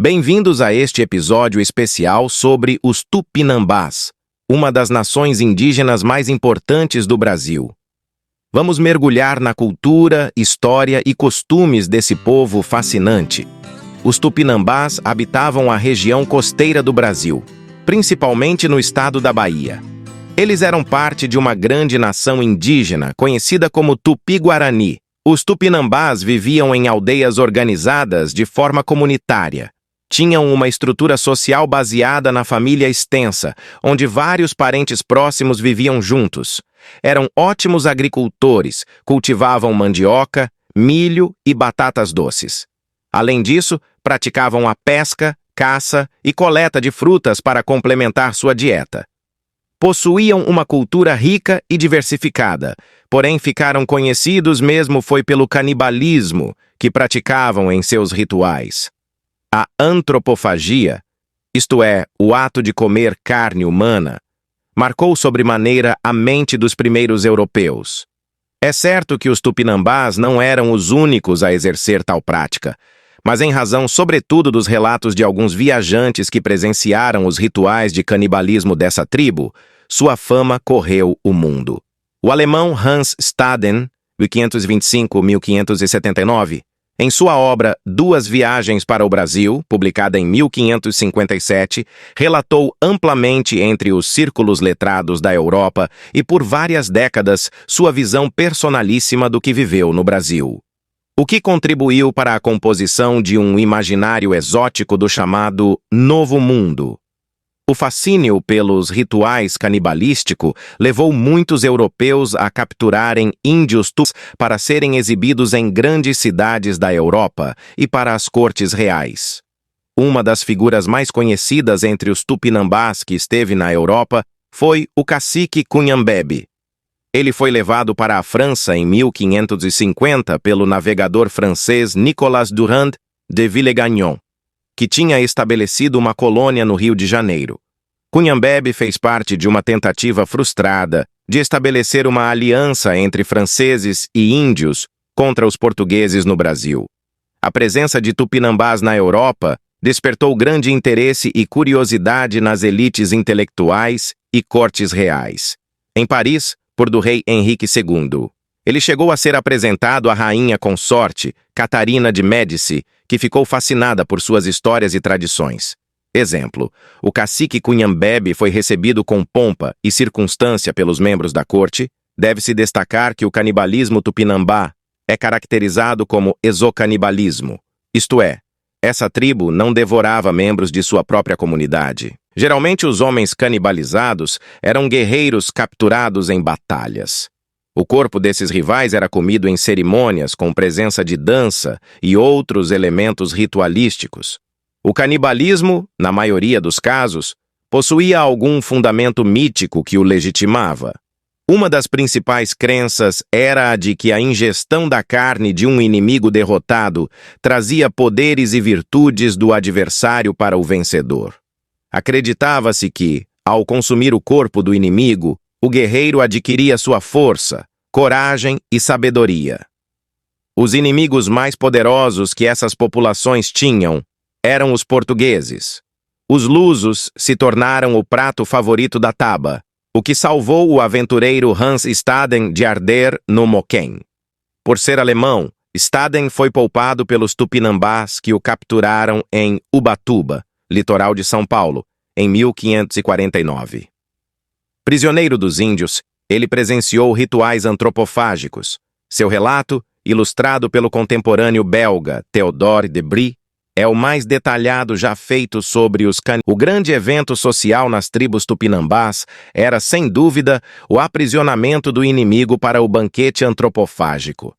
Bem-vindos a este episódio especial sobre os Tupinambás, uma das nações indígenas mais importantes do Brasil. Vamos mergulhar na cultura, história e costumes desse povo fascinante. Os Tupinambás habitavam a região costeira do Brasil, principalmente no estado da Bahia. Eles eram parte de uma grande nação indígena conhecida como Tupi-Guarani. Os Tupinambás viviam em aldeias organizadas de forma comunitária. Tinham uma estrutura social baseada na família extensa, onde vários parentes próximos viviam juntos. Eram ótimos agricultores, cultivavam mandioca, milho e batatas doces. Além disso, praticavam a pesca, caça e coleta de frutas para complementar sua dieta. Possuíam uma cultura rica e diversificada, porém ficaram conhecidos mesmo foi pelo canibalismo que praticavam em seus rituais. A antropofagia, isto é, o ato de comer carne humana, marcou sobremaneira a mente dos primeiros europeus. É certo que os Tupinambás não eram os únicos a exercer tal prática, mas em razão sobretudo dos relatos de alguns viajantes que presenciaram os rituais de canibalismo dessa tribo, sua fama correu o mundo. O alemão Hans Staden, 1525-1579, em sua obra Duas Viagens para o Brasil, publicada em 1557, relatou amplamente entre os círculos letrados da Europa e por várias décadas sua visão personalíssima do que viveu no Brasil. O que contribuiu para a composição de um imaginário exótico do chamado Novo Mundo. O fascínio pelos rituais canibalísticos levou muitos europeus a capturarem índios tupis para serem exibidos em grandes cidades da Europa e para as cortes reais. Uma das figuras mais conhecidas entre os Tupinambás que esteve na Europa foi o cacique Cunhambebe. Ele foi levado para a França em 1550 pelo navegador francês Nicolas Durand de Villegagnon, que tinha estabelecido uma colônia no Rio de Janeiro. Cunhambebe fez parte de uma tentativa frustrada de estabelecer uma aliança entre franceses e índios contra os portugueses no Brasil. A presença de Tupinambás na Europa despertou grande interesse e curiosidade nas elites intelectuais e cortes reais. Em Paris, por do rei Henrique II. Ele chegou a ser apresentado à rainha consorte, Catarina de Médici, que ficou fascinada por suas histórias e tradições. Exemplo, o cacique Cunhambebe foi recebido com pompa e circunstância pelos membros da corte. Deve-se destacar que o canibalismo tupinambá é caracterizado como exocanibalismo, isto é, essa tribo não devorava membros de sua própria comunidade. Geralmente os homens canibalizados eram guerreiros capturados em batalhas. O corpo desses rivais era comido em cerimônias com presença de dança e outros elementos ritualísticos. O canibalismo, na maioria dos casos, possuía algum fundamento mítico que o legitimava. Uma das principais crenças era a de que a ingestão da carne de um inimigo derrotado trazia poderes e virtudes do adversário para o vencedor. Acreditava-se que, ao consumir o corpo do inimigo, o guerreiro adquiria sua força, coragem e sabedoria. Os inimigos mais poderosos que essas populações tinham eram os portugueses. Os lusos se tornaram o prato favorito da taba, o que salvou o aventureiro Hans Staden de arder no Moquém. Por ser alemão, Staden foi poupado pelos Tupinambás que o capturaram em Ubatuba, litoral de São Paulo, em 1549. Prisioneiro dos índios, ele presenciou rituais antropofágicos. Seu relato, ilustrado pelo contemporâneo belga Théodore de Brie, é o mais detalhado já feito sobre os canibais. O grande evento social nas tribos tupinambás era, sem dúvida, o aprisionamento do inimigo para o banquete antropofágico.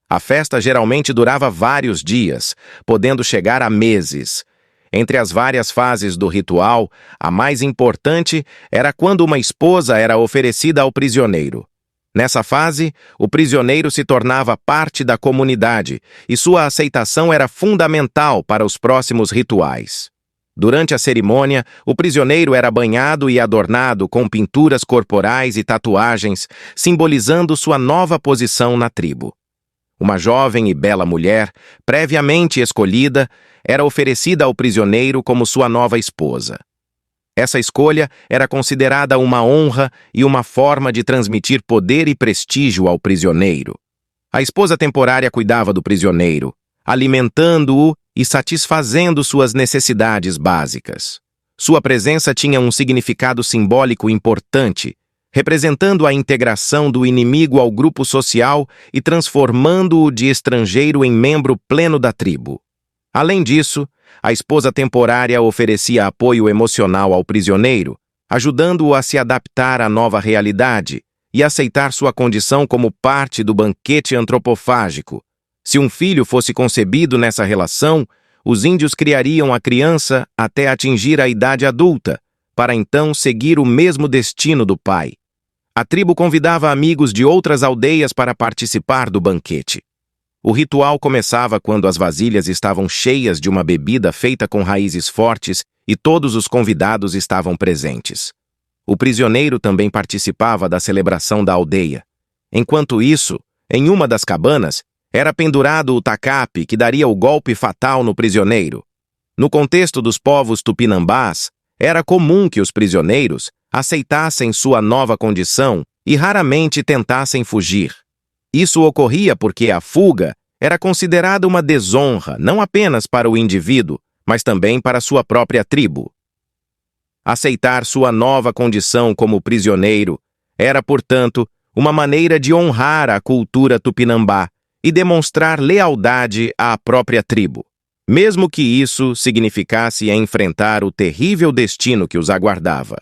A festa geralmente durava vários dias, podendo chegar a meses. Entre as várias fases do ritual, a mais importante era quando uma esposa era oferecida ao prisioneiro. Nessa fase, o prisioneiro se tornava parte da comunidade e sua aceitação era fundamental para os próximos rituais. Durante a cerimônia, o prisioneiro era banhado e adornado com pinturas corporais e tatuagens, simbolizando sua nova posição na tribo. uma jovem e bela mulher, previamente escolhida, era oferecida ao prisioneiro como sua nova esposa. Essa escolha era considerada uma honra e uma forma de transmitir poder e prestígio ao prisioneiro. A esposa temporária cuidava do prisioneiro, alimentando-o e satisfazendo suas necessidades básicas. Sua presença tinha um significado simbólico importante, representando a integração do inimigo ao grupo social e transformando-o de estrangeiro em membro pleno da tribo. Além disso, a esposa temporária oferecia apoio emocional ao prisioneiro, ajudando-o a se adaptar à nova realidade e aceitar sua condição como parte do banquete antropofágico. Se um filho fosse concebido nessa relação, os índios criariam a criança até atingir a idade adulta, para então seguir o mesmo destino do pai. A tribo convidava amigos de outras aldeias para participar do banquete. O ritual começava quando as vasilhas estavam cheias de uma bebida feita com raízes fortes e todos os convidados estavam presentes. O prisioneiro também participava da celebração da aldeia. Enquanto isso, em uma das cabanas, era pendurado o tacape que daria o golpe fatal no prisioneiro. No contexto dos povos tupinambás, era comum que os prisioneiros aceitassem sua nova condição e raramente tentassem fugir. Isso ocorria porque a fuga era considerada uma desonra não apenas para o indivíduo, mas também para sua própria tribo. Aceitar sua nova condição como prisioneiro era, portanto, uma maneira de honrar a cultura tupinambá e demonstrar lealdade à própria tribo, mesmo que isso significasse enfrentar o terrível destino que os aguardava.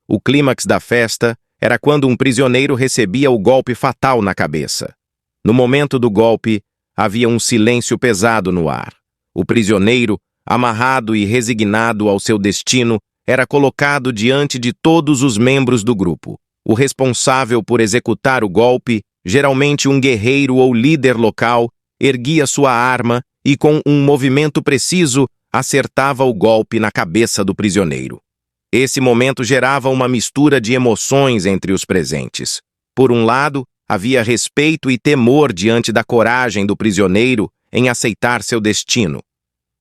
O clímax da festa era quando um prisioneiro recebia o golpe fatal na cabeça. No momento do golpe, havia um silêncio pesado no ar. O prisioneiro, amarrado e resignado ao seu destino, era colocado diante de todos os membros do grupo. O responsável por executar o golpe, geralmente um guerreiro ou líder local, erguia sua arma e, com um movimento preciso, acertava o golpe na cabeça do prisioneiro. Esse momento gerava uma mistura de emoções entre os presentes. Por um lado, havia respeito e temor diante da coragem do prisioneiro em aceitar seu destino.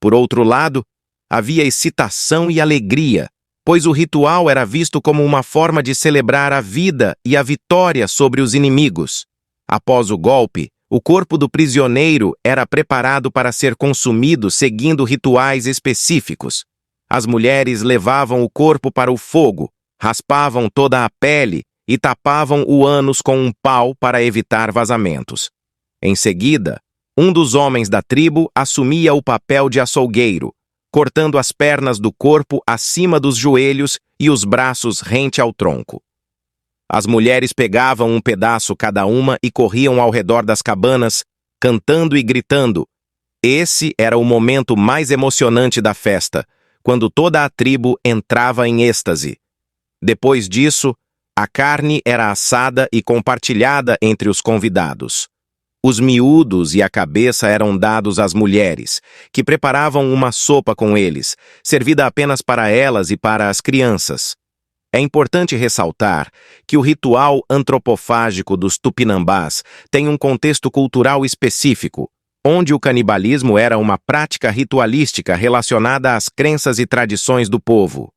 Por outro lado, havia excitação e alegria, pois o ritual era visto como uma forma de celebrar a vida e a vitória sobre os inimigos. Após o golpe, o corpo do prisioneiro era preparado para ser consumido seguindo rituais específicos. As mulheres levavam o corpo para o fogo, raspavam toda a pele e tapavam o ânus com um pau para evitar vazamentos. Em seguida, um dos homens da tribo assumia o papel de açougueiro, cortando as pernas do corpo acima dos joelhos e os braços rente ao tronco. As mulheres pegavam um pedaço cada uma e corriam ao redor das cabanas, cantando e gritando. Esse era o momento mais emocionante da festa, quando toda a tribo entrava em êxtase. Depois disso, a carne era assada e compartilhada entre os convidados. Os miúdos e a cabeça eram dados às mulheres, que preparavam uma sopa com eles, servida apenas para elas e para as crianças. É importante ressaltar que o ritual antropofágico dos tupinambás tem um contexto cultural específico, onde o canibalismo era uma prática ritualística relacionada às crenças e tradições do povo.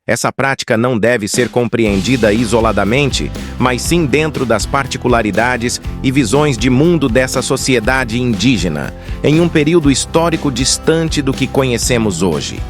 Essa prática não deve ser compreendida isoladamente, mas sim dentro das particularidades e visões de mundo dessa sociedade indígena, em um período histórico distante do que conhecemos hoje.